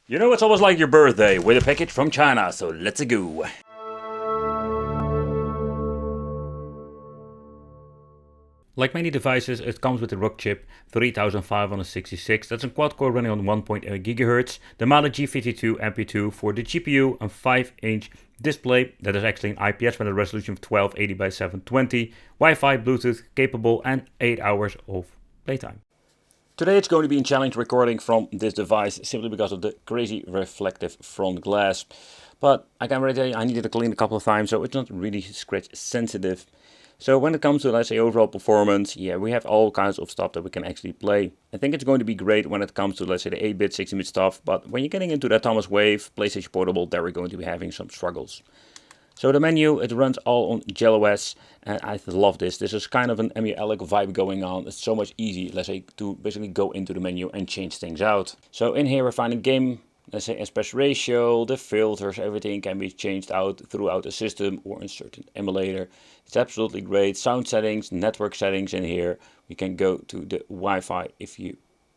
You know, it's almost like your birthday with a package from China, so let's go. Like many devices, it comes with a ROG chip 3566. That's a quad core running on 1.8 GHz. The Mali G52 MP2 for the GPU, and 5-inch display that is actually an IPS with a resolution of 1280 by 720, Wi-Fi, Bluetooth capable, and 8 hours of playtime. Today it's going to be a challenge recording from this device simply because of the crazy reflective front glass. But I can already tell you I needed to clean a couple of times, so it's not really scratch sensitive. So when it comes to, let's say, overall performance, yeah, we have all kinds of stuff that we can actually play. I think it's going to be great when it comes to, let's say, the 8-bit, 16-bit stuff, but when you're getting into that Thomas Wave, PlayStation Portable, there we're going to be having some struggles. So the menu, it runs all on GelOS, and I love this. This is kind of an emulation vibe going on. It's so much easy, let's say, to basically go into the menu and change things out. So in here we're finding game, let's say aspect ratio, the filters, everything can be changed out throughout the system or in certain emulator. It's absolutely great. Sound settings, network settings in here. We can go to the Wi-Fi if you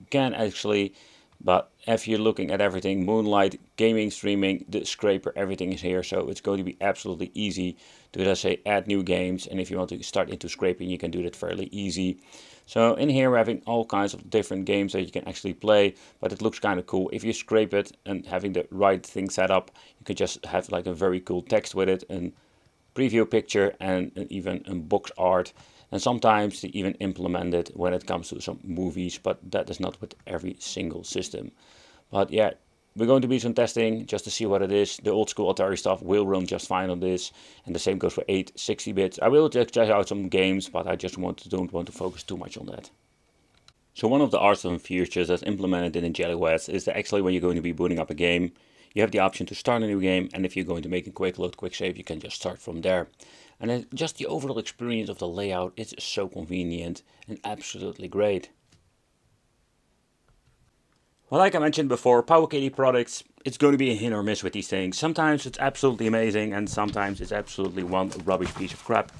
can actually. But if you're looking at everything, Moonlight, gaming, streaming, the scraper, everything is here. So it's going to be absolutely easy to, let's say, add new games. And if you want to start into scraping, you can do that fairly easy. So in here we're having all kinds of different games that you can actually play, but it looks kind of cool. If you scrape it and having the right thing set up, you can just have like a very cool text with it, and preview picture, and even a box art. And sometimes they even implement it when it comes to some movies, but that is not with every single system. But yeah, we're going to do some testing just to see what it is. The old school Atari stuff will run just fine on this, and the same goes for 8, 60 bits. I will just check out some games, but I just don't want to focus too much on that. So one of the awesome features that's implemented in GelOS is that actually when you're going to be booting up a game, you have the option to start a new game, and if you're going to make a quick load, quick save, you can just start from there. And then just the overall experience of the layout is so convenient and absolutely great. Well, like I mentioned before, Powkiddy products, it's going to be a hit or miss with these things. Sometimes it's absolutely amazing, and sometimes it's absolutely one rubbish piece of crap.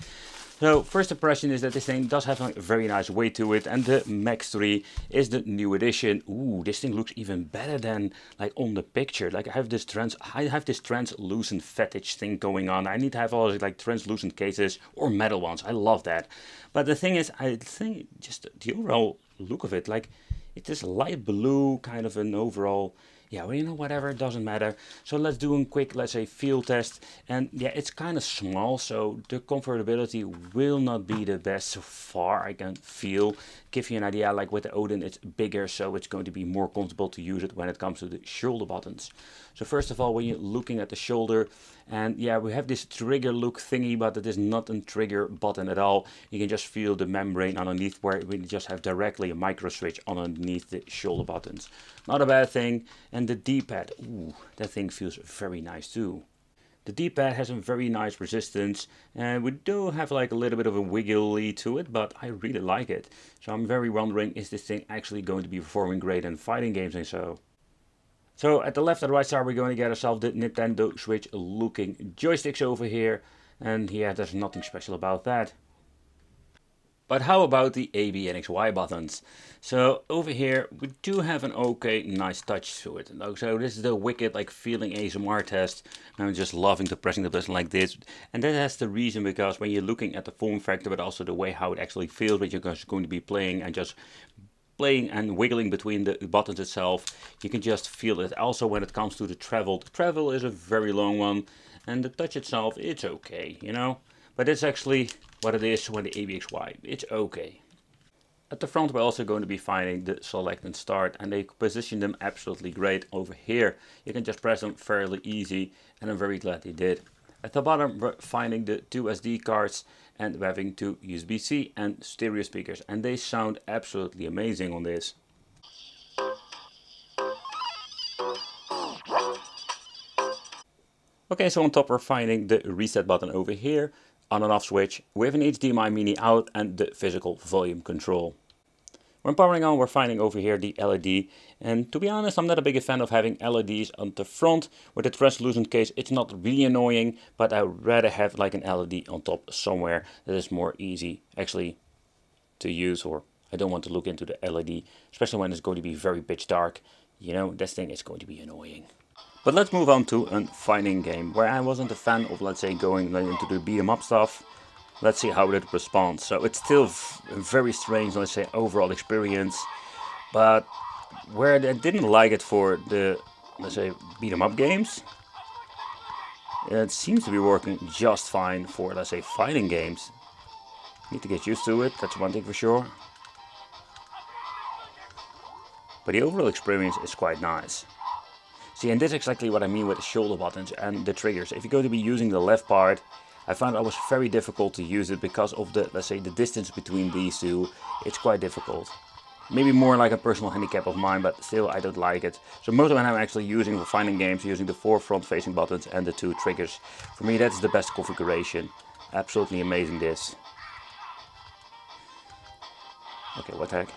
So first impression is that this thing does have a very nice weight to it, and the Max 3 is the new edition. Ooh, this thing looks even better than like on the picture. Like I have this translucent fetish thing going on. I need to have all these like translucent cases or metal ones. I love that. But the thing is, I think just the overall look of it, like it's this light blue kind of an overall. Yeah, well, you know, whatever, it doesn't matter. So let's do a quick, let's say, field test. And yeah, it's kind of small, so the comfortability will not be the best so far, I can feel. Give you an idea, like with the Odin, it's bigger, so it's going to be more comfortable to use it when it comes to the shoulder buttons. So first of all, when you're looking at the shoulder, and yeah, we have this trigger look thingy, but it is not a trigger button at all. You can just feel the membrane underneath, where we just have directly a micro switch underneath the shoulder buttons. Not a bad thing. And the D-pad, ooh, that thing feels very nice too. The D-pad has a very nice resistance, and we do have like a little bit of a wiggly to it, but I really like it. So I'm very wondering, is this thing actually going to be performing great in fighting games and so? So at the left and right side we're going to get ourselves the Nintendo Switch looking joysticks over here, and yeah, there's nothing special about that. But how about the A, B and XY buttons? So over here we do have an okay nice touch to it. So this is the wicked like feeling ASMR test. I'm just loving to pressing the button like this. And that has the reason because when you're looking at the form factor, but also the way how it actually feels when you're going to be playing and just playing and wiggling between the buttons itself, you can just feel it. Also when it comes to the travel is a very long one, and the touch itself, it's okay, you know. But it's actually what it is when the ABXY, it's okay. At the front we're also going to be finding the select and start, and they position them absolutely great over here. You can just press them fairly easy, and I'm very glad they did. At the bottom we're finding the 2 SD cards, and we're having 2 USB-C and stereo speakers, and they sound absolutely amazing on this. Okay, so on top we're finding the reset button over here, on and off switch with an HDMI mini out, and the physical volume control. When powering on, we're finding over here the LED, and to be honest, I'm not a big fan of having LEDs on the front. With the translucent case, it's not really annoying, but I'd rather have like an LED on top somewhere that is more easy actually to use, or I don't want to look into the LED, especially when it's going to be very pitch dark. you know, this thing is going to be annoying. But let's move on to a fighting game where I wasn't a fan of, let's say, going into the beat 'em up stuff. Let's see how it responds. So it's still a very strange, let's say, overall experience. But where I didn't like it for the, let's say, beat 'em up games, it seems to be working just fine for, let's say, fighting games. Need to get used to it, that's one thing for sure. But the overall experience is quite nice. See, and this is exactly what I mean with the shoulder buttons and the triggers. If you're going to be using the left part, I found it was very difficult to use it because of the, let's say, the distance between these two. It's quite difficult. Maybe more like a personal handicap of mine, but still I don't like it. So most of the time I'm actually using for fighting games, using the 4 front facing buttons and the 2 triggers. For me that's the best configuration. Absolutely amazing this. Okay, what the heck?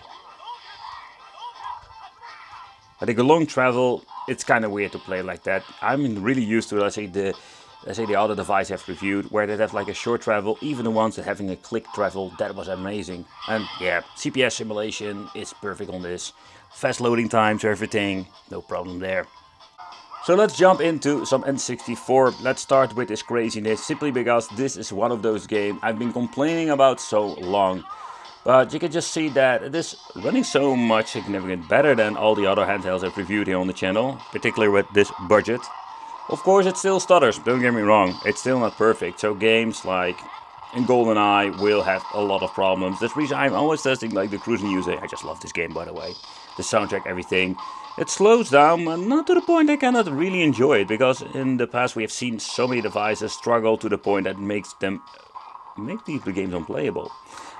I think a long travel, it's kind of weird to play like that. I'm really used to, let's say the other device I've reviewed, where they have like a short travel, even the ones that having a click travel, that was amazing. And yeah, CPS simulation is perfect on this. Fast loading times, everything, no problem there. So let's jump into some N64. Let's start with this craziness, simply because this is one of those games I've been complaining about so long. But you can just see that it is running so much significantly better than all the other handhelds I've reviewed here on the channel, particularly with this budget. Of course it still stutters, don't get me wrong, it's still not perfect, so games like in GoldenEye will have a lot of problems. That's the reason I'm always testing like the Cruising USA. I just love this game, by the way. The soundtrack, everything. It slows down, but not to the point I cannot really enjoy it, because in the past we have seen so many devices struggle to the point that makes these games unplayable.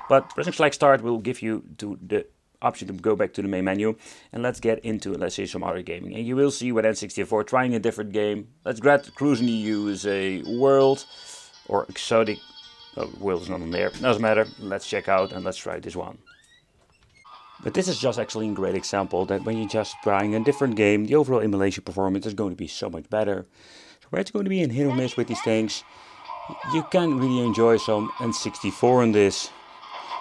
But pressing select start will give you the option to go back to the main menu, and let's get into, let's say, some other gaming. And you will see with N64 trying a different game. Let's grab Cruising USA World or Exotic. Oh, World is not on there, doesn't matter. Let's check out and let's try this one. But this is just actually a great example that when you're just trying a different game, the overall emulation performance is going to be so much better. So where it's going to be in hit or miss with these things, you can really enjoy some N64 on this.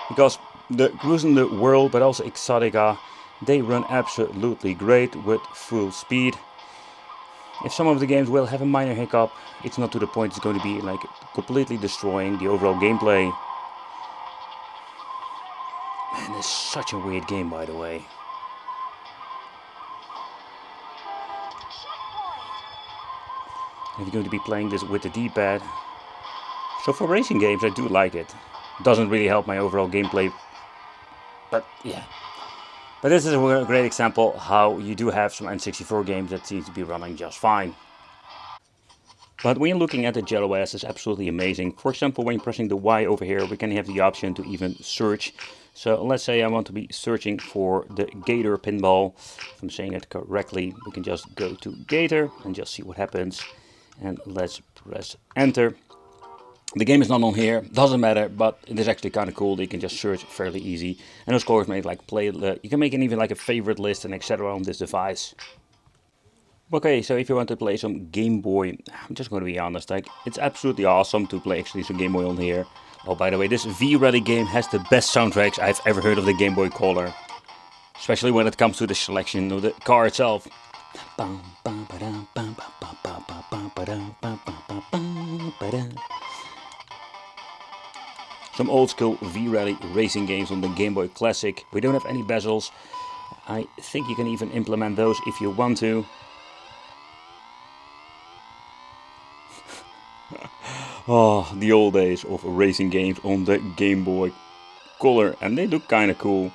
Because the Cruising the World, but also Exotica, they run absolutely great with full speed. If some of the games will have a minor hiccup, it's not to the point it's going to be like completely destroying the overall gameplay. Man, this is such a weird game, by the way. If you're going to be playing this with the D-pad. So for racing games I do like it. Doesn't really help my overall gameplay, but yeah. But this is a great example how you do have some N64 games that seem to be running just fine. But when you're looking at the JetOS, it's absolutely amazing. For example, when you're pressing the Y over here, we can have the option to even search. So let's say I want to be searching for the Gator pinball. If I'm saying it correctly, we can just go to Gator and just see what happens. And let's press enter. The game is not on here, doesn't matter, but it is actually kind of cool. You can just search fairly easy, and of course make like you can make even like a favorite list and etc. on this device. Okay, so if you want to play some Game Boy, I'm just going to be honest, like it's absolutely awesome to play actually some Game Boy on here. Oh, by the way, this V-Rally game has the best soundtracks I've ever heard of the Game Boy Color, especially when it comes to the selection of the car itself. Some old school V-Rally racing games on the Game Boy Classic. We don't have any bezels. I think you can even implement those if you want to. Oh, the old days of racing games on the Game Boy Color. And they look kind of cool,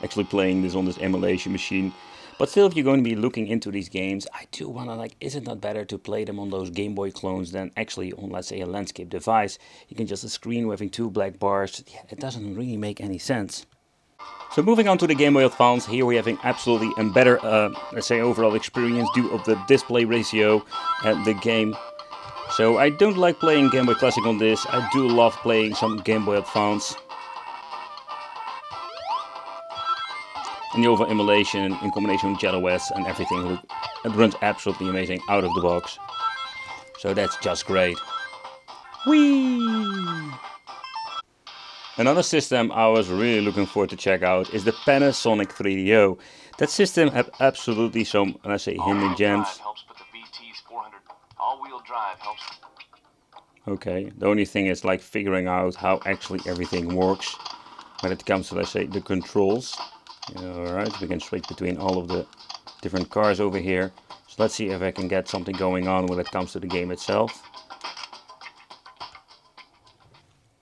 actually playing this on this emulation machine. But still, if you're going to be looking into these games, I do want to is it not better to play them on those Game Boy clones than actually on, let's say, a landscape device? You can just a screen with having 2 black bars. Yeah, it doesn't really make any sense. So moving on to the Game Boy Advance, here we're having absolutely a better, let's say, overall experience due of the display ratio and the game. So I don't like playing Game Boy Classic on this. I do love playing some Game Boy Advance. And the overall emulation in combination with JetOS and everything, it runs absolutely amazing out of the box. So that's just great. Whee! Another system I was really looking forward to check out is the Panasonic 3DO. That system had absolutely some, let's say, hidden gems. All-wheel drive helps. Okay, the only thing is like figuring out how actually everything works when it comes to, let's say, the controls. Alright, we can switch between all of the different cars over here. So let's see if I can get something going on when it comes to the game itself.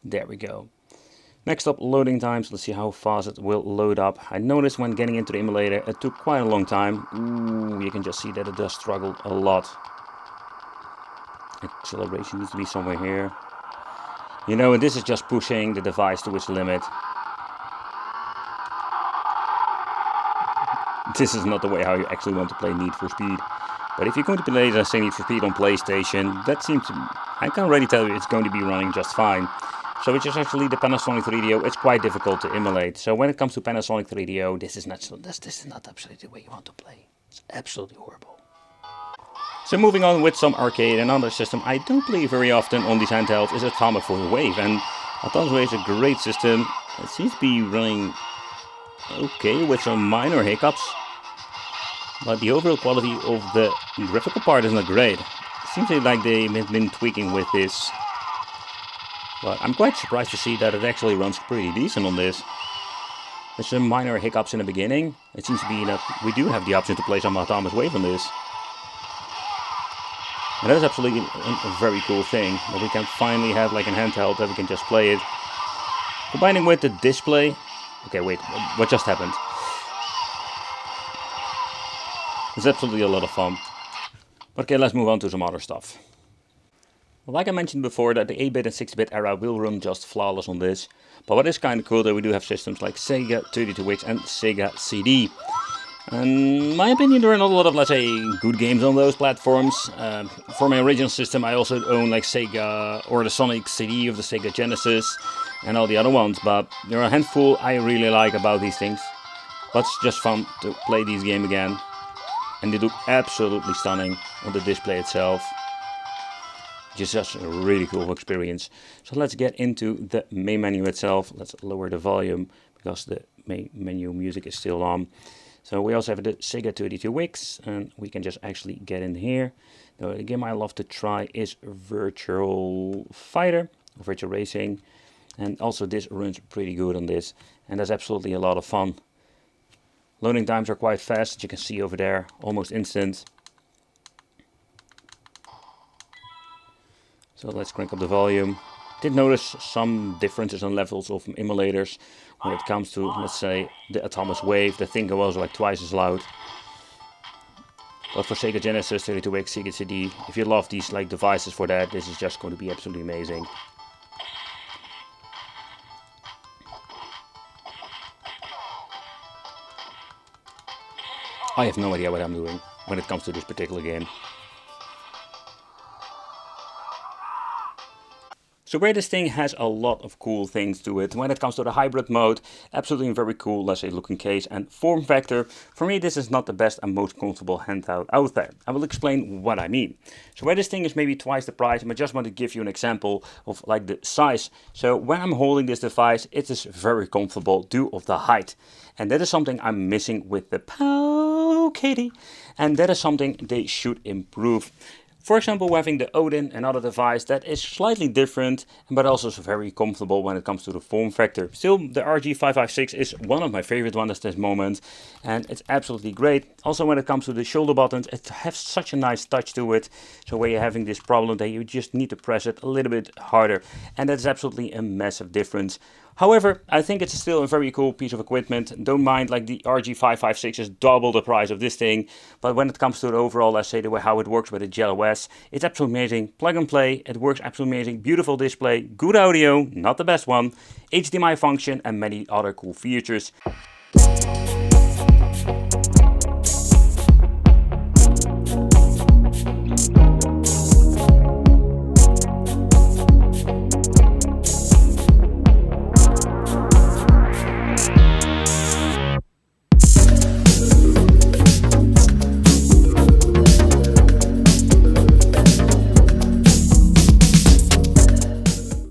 There we go. Next up, loading times. Let's see how fast it will load up. I noticed when getting into the emulator it took quite a long time. Ooh, you can just see that it does struggle a lot. Acceleration needs to be somewhere here. You know, and this is just pushing the device to its limit. This is not the way how you actually want to play Need for Speed. But if you're going to play, let's say, Need for Speed on PlayStation, that seems to... I can already tell you it's going to be running just fine. So which is actually the Panasonic 3DO, it's quite difficult to emulate. So when it comes to Panasonic 3DO, this is not absolutely the way you want to play. It's absolutely horrible. So moving on with some arcade, another system I don't play very often on these handhelds is Atomic for the Wave. And Atomic Wave is a great system. It seems to be running okay with some minor hiccups. But the overall quality of the graphical part is not great. It seems like they have been tweaking with this. But I'm quite surprised to see that it actually runs pretty decent on this. There's some minor hiccups in the beginning. It seems to be that we do have the option to play some Atomic Wave on this. And that is absolutely a very cool thing, that we can finally have like a handheld that we can just play it. Combining with the display. Okay, wait, what just happened? It's absolutely a lot of fun. But okay, let's move on to some other stuff. Like I mentioned before, that the 8-bit and 16-bit era will run just flawless on this. But what is kind of cool that we do have systems like Sega 32X and Sega CD. And in my opinion, there are not a lot of, let's say, good games on those platforms. For my original system, I also own like Sega or the Sonic CD of the Sega Genesis and all the other ones. But there are a handful I really like about these things. But it's just fun to play these games again. And they look absolutely stunning on the display itself. Just a really cool experience. So let's get into the main menu itself. Let's lower the volume because the main menu music is still on. So we also have the Sega 32X, and we can just actually get in here. Now, the game I love to try is Virtual Fighter, Virtual Racing. And also this runs pretty good on this. And that's absolutely a lot of fun. Loading times are quite fast, as you can see over there, almost instant. So let's crank up the volume. Did notice some differences on levels of emulators when it comes to, let's say, the Atomic Wave. The thing was like twice as loud. But for Sega Genesis, 32X, Sega CD, if you love these like devices for that, this is just going to be absolutely amazing. I have no idea what I'm doing when it comes to this particular game. So where this thing has a lot of cool things to it. When it comes to the hybrid mode, absolutely very cool, let's say, looking case and form factor. For me, this is not the best and most comfortable handheld out there. I will explain what I mean. So where this thing is maybe twice the price, I just want to give you an example of like the size. So when I'm holding this device, it is very comfortable due of the height. And that is something I'm missing with the Powkiddy. And that is something they should improve. For example, we're having the Odin, another device that is slightly different, but also very comfortable when it comes to the form factor. Still, the RG556 is one of my favorite ones at this moment, and it's absolutely great. Also, when it comes to the shoulder buttons, it has such a nice touch to it. So where you're having this problem that you just need to press it a little bit harder, and that's absolutely a massive difference. However, I think it's still a very cool piece of equipment. Don't mind, like the RG556 is double the price of this thing. But when it comes to the overall, let's say, the way how it works with the Gel OS, it's absolutely amazing. Plug and play, it works absolutely amazing. Beautiful display, good audio, not the best one. HDMI function and many other cool features.